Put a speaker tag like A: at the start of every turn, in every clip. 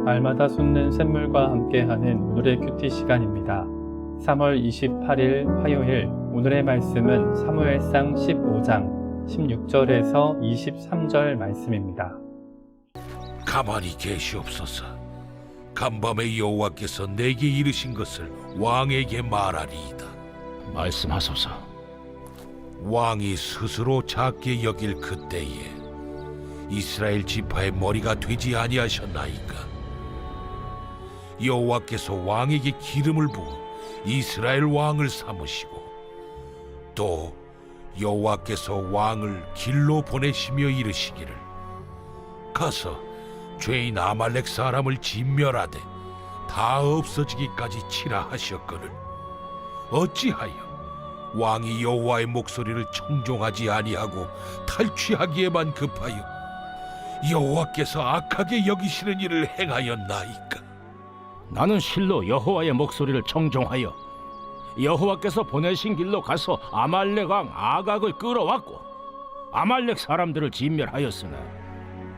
A: 날마다 솟는 샘물과 함께하는 오늘의 큐티 시간입니다. 3월 28일 화요일 오늘의 말씀은 사무엘상 15장 16절에서 23절 말씀입니다.
B: 가만히 계시옵소서. 간밤에 여호와께서 내게 이르신 것을 왕에게 말하리이다.
C: 말씀하소서.
B: 왕이 스스로 작게 여길 그때에 이스라엘 지파의 머리가 되지 아니하셨나이까? 여호와께서 왕에게 기름을 부어 이스라엘 왕을 삼으시고 또 여호와께서 왕을 길로 보내시며 이르시기를 가서 죄인 아말렉 사람을 진멸하되 다 없어지기까지 치라 하셨거늘 어찌하여 왕이 여호와의 목소리를 청종하지 아니하고 탈취하기에만 급하여 여호와께서 악하게 여기시는 일을 행하였나이까?
C: 나는 실로 여호와의 목소리를 청종하여 여호와께서 보내신 길로 가서 아말렉 왕 아각을 끌어왔고 아말렉 사람들을 진멸하였으나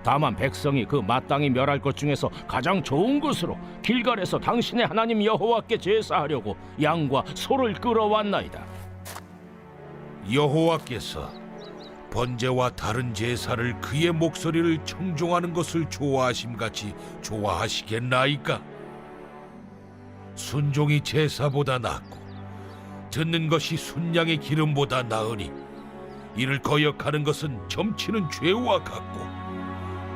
C: 다만 백성이 그 마땅히 멸할 것 중에서 가장 좋은 것으로 길갈에서 당신의 하나님 여호와께 제사하려고 양과 소를 끌어왔나이다.
B: 여호와께서 번제와 다른 제사를 그의 목소리를 청종하는 것을 좋아하심같이 좋아하시겠나이까? 순종이 제사보다 낫고 듣는 것이 순양의 기름보다 나으니 이를 거역하는 것은 점치는 죄와 같고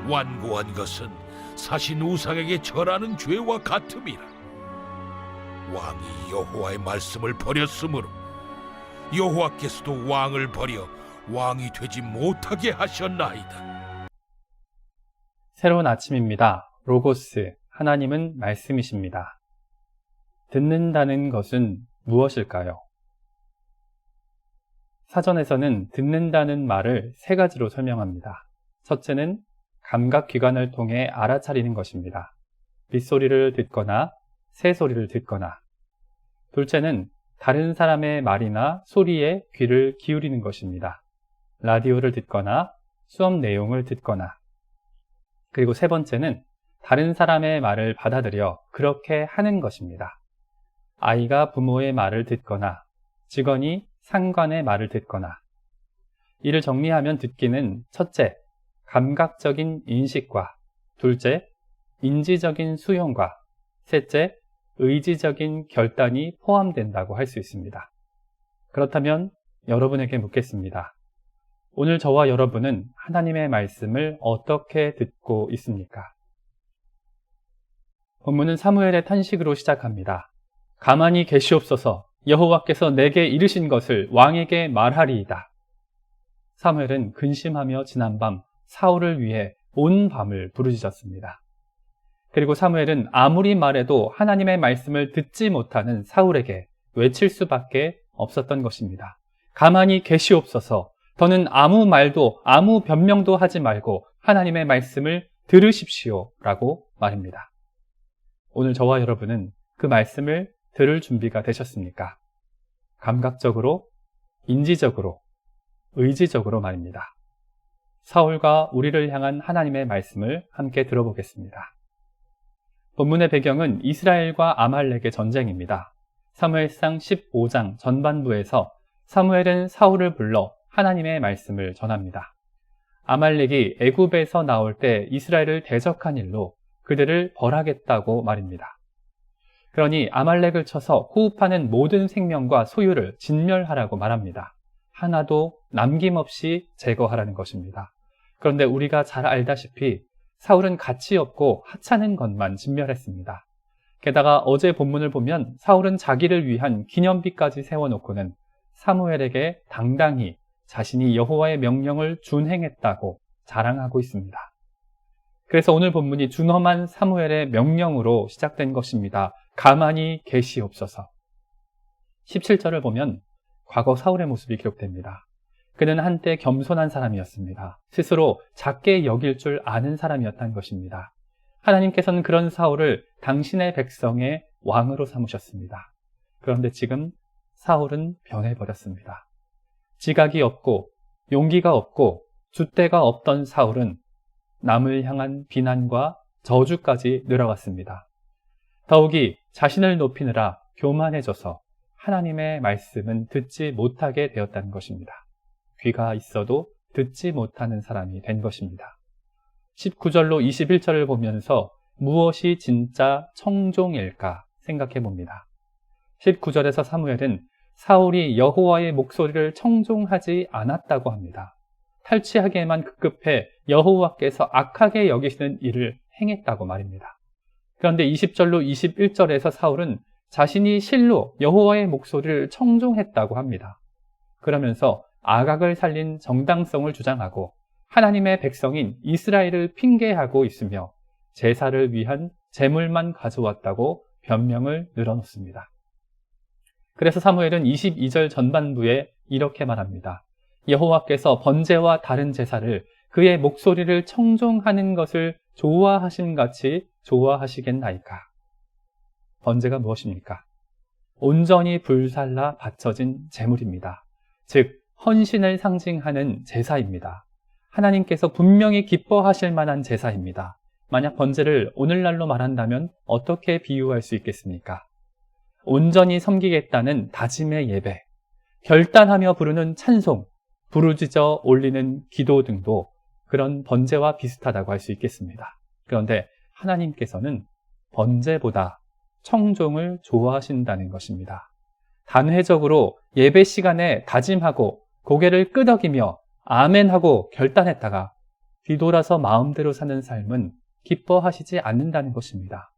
B: 완고한 것은 사신 우상에게 절하는 죄와 같음이라. 왕이 여호와의 말씀을 버렸으므로 여호와께서도 왕을 버려 왕이 되지 못하게 하셨나이다.
A: 새로운 아침입니다. 로고스, 하나님은 말씀이십니다. 듣는다는 것은 무엇일까요? 사전에서는 듣는다는 말을 세 가지로 설명합니다. 첫째는 감각기관을 통해 알아차리는 것입니다. 빗소리를 듣거나 새소리를 듣거나. 둘째는 다른 사람의 말이나 소리에 귀를 기울이는 것입니다. 라디오를 듣거나 수업 내용을 듣거나. 그리고 세 번째는 다른 사람의 말을 받아들여 그렇게 하는 것입니다. 아이가 부모의 말을 듣거나 직원이 상관의 말을 듣거나. 이를 정리하면 듣기는 첫째, 감각적인 인식과 둘째, 인지적인 수용과 셋째, 의지적인 결단이 포함된다고 할 수 있습니다. 그렇다면 여러분에게 묻겠습니다. 오늘 저와 여러분은 하나님의 말씀을 어떻게 듣고 있습니까? 본문은 사무엘의 탄식으로 시작합니다. 가만히 계시옵소서. 여호와께서 내게 이르신 것을 왕에게 말하리이다. 사무엘은 근심하며 지난밤 사울을 위해 온 밤을 부르짖었습니다. 그리고 사무엘은 아무리 말해도 하나님의 말씀을 듣지 못하는 사울에게 외칠 수밖에 없었던 것입니다. 가만히 계시옵소서. 더는 아무 말도 아무 변명도 하지 말고 하나님의 말씀을 들으십시오 라고 말입니다. 오늘 저와 여러분은 그 말씀을 들을 준비가 되셨습니까? 감각적으로, 인지적으로, 의지적으로 말입니다. 사울과 우리를 향한 하나님의 말씀을 함께 들어보겠습니다. 본문의 배경은 이스라엘과 아말렉의 전쟁입니다. 사무엘상 15장 전반부에서 사무엘은 사울을 불러 하나님의 말씀을 전합니다. 아말렉이 애굽에서 나올 때 이스라엘을 대적한 일로 그들을 벌하겠다고 말입니다. 그러니 아말렉을 쳐서 호흡하는 모든 생명과 소유를 진멸하라고 말합니다. 하나도 남김없이 제거하라는 것입니다. 그런데 우리가 잘 알다시피 사울은 가치 없고 하찮은 것만 진멸했습니다. 게다가 어제 본문을 보면 사울은 자기를 위한 기념비까지 세워놓고는 사무엘에게 당당히 자신이 여호와의 명령을 준행했다고 자랑하고 있습니다. 그래서 오늘 본문이 준엄한 사무엘의 명령으로 시작된 것입니다. 가만히 계시옵소서. 17절을 보면 과거 사울의 모습이 기록됩니다. 그는 한때 겸손한 사람이었습니다. 스스로 작게 여길 줄 아는 사람이었다는 것입니다. 하나님께서는 그런 사울을 당신의 백성의 왕으로 삼으셨습니다. 그런데 지금 사울은 변해버렸습니다. 지각이 없고 용기가 없고 줏대가 없던 사울은 남을 향한 비난과 저주까지 늘어갔습니다. 더욱이 자신을 높이느라 교만해져서 하나님의 말씀은 듣지 못하게 되었다는 것입니다. 귀가 있어도 듣지 못하는 사람이 된 것입니다. 19절로 21절을 보면서 무엇이 진짜 청종일까 생각해 봅니다. 19절에서 사무엘은 사울이 여호와의 목소리를 청종하지 않았다고 합니다. 탈취하기에만 급급해 여호와께서 악하게 여기시는 일을 행했다고 말입니다. 그런데 20절로 21절에서 사울은 자신이 실로 여호와의 목소리를 청종했다고 합니다. 그러면서 아각을 살린 정당성을 주장하고 하나님의 백성인 이스라엘을 핑계하고 있으며 제사를 위한 제물만 가져왔다고 변명을 늘어놓습니다. 그래서 사무엘은 22절 전반부에 이렇게 말합니다. 여호와께서 번제와 다른 제사를 그의 목소리를 청종하는 것을 좋아하심같이 좋아하시겠나이까. 번제가 무엇입니까? 온전히 불살라 바쳐진 제물입니다. 즉 헌신을 상징하는 제사입니다. 하나님께서 분명히 기뻐하실 만한 제사입니다. 만약 번제를 오늘날로 말한다면 어떻게 비유할 수 있겠습니까? 온전히 섬기겠다는 다짐의 예배, 결단하며 부르는 찬송, 부르짖어 올리는 기도 등도 그런 번제와 비슷하다고 할 수 있겠습니다. 그런데 하나님께서는 번제보다 청종을 좋아하신다는 것입니다. 단회적으로 예배 시간에 다짐하고 고개를 끄덕이며 아멘하고 결단했다가 뒤돌아서 마음대로 사는 삶은 기뻐하시지 않는다는 것입니다.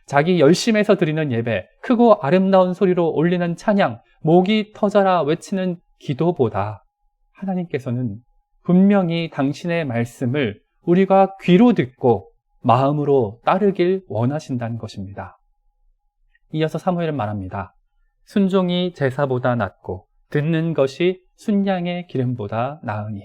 A: 자기 열심에서 드리는 예배, 크고 아름다운 소리로 올리는 찬양, 목이 터져라 외치는 기도보다 하나님께서는 분명히 당신의 말씀을 우리가 귀로 듣고 마음으로 따르길 원하신다는 것입니다. 이어서 사무엘은 말합니다. 순종이 제사보다 낫고 듣는 것이 순양의 기름보다 나으니.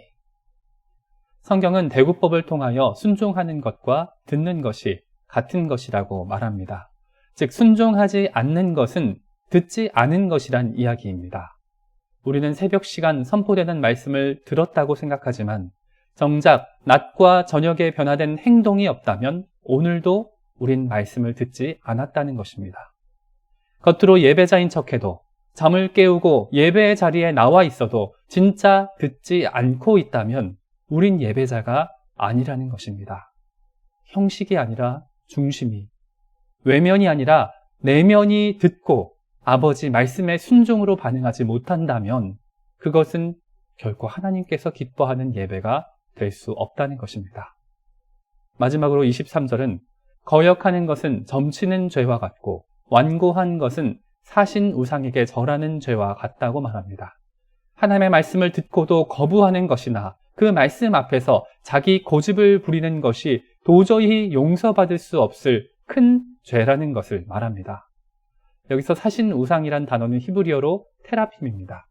A: 성경은 대구법을 통하여 순종하는 것과 듣는 것이 같은 것이라고 말합니다. 즉 순종하지 않는 것은 듣지 않은 것이란 이야기입니다. 우리는 새벽 시간 선포되는 말씀을 들었다고 생각하지만 정작 낮과 저녁에 변화된 행동이 없다면 오늘도 우린 말씀을 듣지 않았다는 것입니다. 겉으로 예배자인 척해도 잠을 깨우고 예배의 자리에 나와 있어도 진짜 듣지 않고 있다면 우린 예배자가 아니라는 것입니다. 형식이 아니라 중심이, 외면이 아니라 내면이 듣고 아버지 말씀의 순종으로 반응하지 못한다면 그것은 결코 하나님께서 기뻐하는 예배가 될 수 없다는 것입니다. 마지막으로 23절은 거역하는 것은 점치는 죄와 같고 완고한 것은 사신 우상에게 절하는 죄와 같다고 말합니다. 하나님의 말씀을 듣고도 거부하는 것이나 그 말씀 앞에서 자기 고집을 부리는 것이 도저히 용서받을 수 없을 큰 죄라는 것을 말합니다. 여기서 사신 우상이란 단어는 히브리어로 테라핌입니다.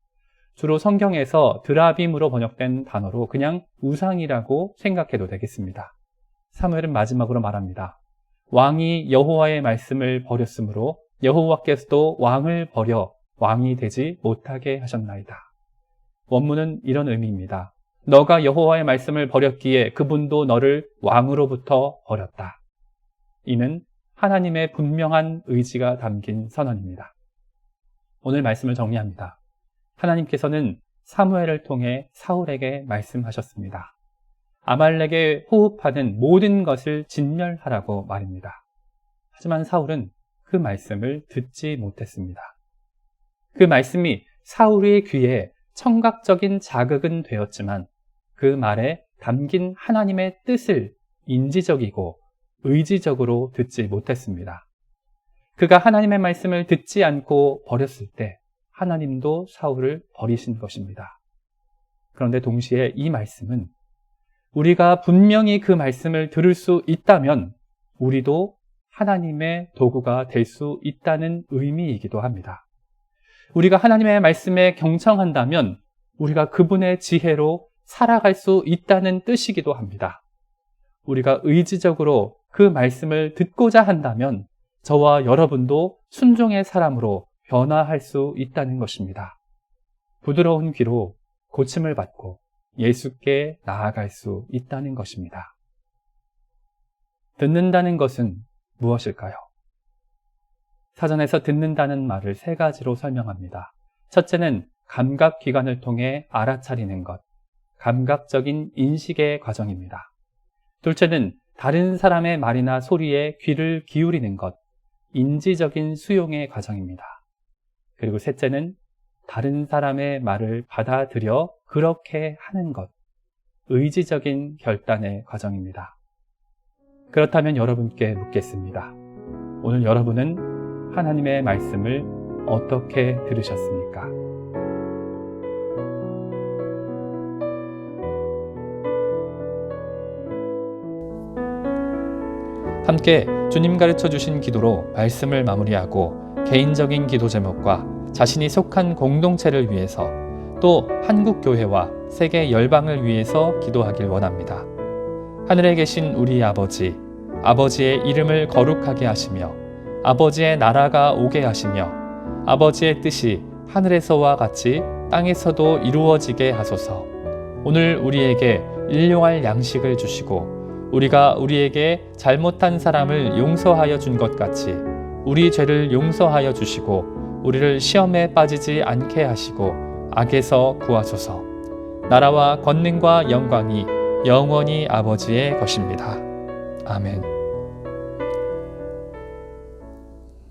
A: 주로 성경에서 드라빔으로 번역된 단어로 그냥 우상이라고 생각해도 되겠습니다. 사무엘은 마지막으로 말합니다. 왕이 여호와의 말씀을 버렸으므로 여호와께서도 왕을 버려 왕이 되지 못하게 하셨나이다. 원문은 이런 의미입니다. 너가 여호와의 말씀을 버렸기에 그분도 너를 왕으로부터 버렸다. 이는 하나님의 분명한 의지가 담긴 선언입니다. 오늘 말씀을 정리합니다. 하나님께서는 사무엘을 통해 사울에게 말씀하셨습니다. 아말렉에 호흡하는 모든 것을 진멸하라고 말입니다. 하지만 사울은 그 말씀을 듣지 못했습니다. 그 말씀이 사울의 귀에 청각적인 자극은 되었지만 그 말에 담긴 하나님의 뜻을 인지적이고 의지적으로 듣지 못했습니다. 그가 하나님의 말씀을 듣지 않고 버렸을 때 하나님도 사울을 버리신 것입니다. 그런데 동시에 이 말씀은 우리가 분명히 그 말씀을 들을 수 있다면 우리도 하나님의 도구가 될 수 있다는 의미이기도 합니다. 우리가 하나님의 말씀에 경청한다면 우리가 그분의 지혜로 살아갈 수 있다는 뜻이기도 합니다. 우리가 의지적으로 그 말씀을 듣고자 한다면 저와 여러분도 순종의 사람으로 변화할 수 있다는 것입니다. 부드러운 귀로 고침을 받고 예수께 나아갈 수 있다는 것입니다. 듣는다는 것은 무엇일까요? 사전에서 듣는다는 말을 세 가지로 설명합니다. 첫째는 감각기관을 통해 알아차리는 것, 감각적인 인식의 과정입니다. 둘째는 다른 사람의 말이나 소리에 귀를 기울이는 것, 인지적인 수용의 과정입니다. 그리고 셋째는 다른 사람의 말을 받아들여 그렇게 하는 것, 의지적인 결단의 과정입니다. 그렇다면 여러분께 묻겠습니다. 오늘 여러분은 하나님의 말씀을 어떻게 들으셨습니까? 함께 주님 가르쳐 주신 기도로 말씀을 마무리하고 개인적인 기도 제목과 자신이 속한 공동체를 위해서 또 한국교회와 세계 열방을 위해서 기도하길 원합니다. 하늘에 계신 우리 아버지, 아버지의 이름을 거룩하게 하시며 아버지의 나라가 오게 하시며 아버지의 뜻이 하늘에서와 같이 땅에서도 이루어지게 하소서. 오늘 우리에게 일용할 양식을 주시고 우리가 우리에게 잘못한 사람을 용서하여 준 것 같이 우리 죄를 용서하여 주시고 우리를 시험에 빠지지 않게 하시고 악에서 구하소서. 나라와 권능과 영광이 영원히 아버지의 것입니다. 아멘.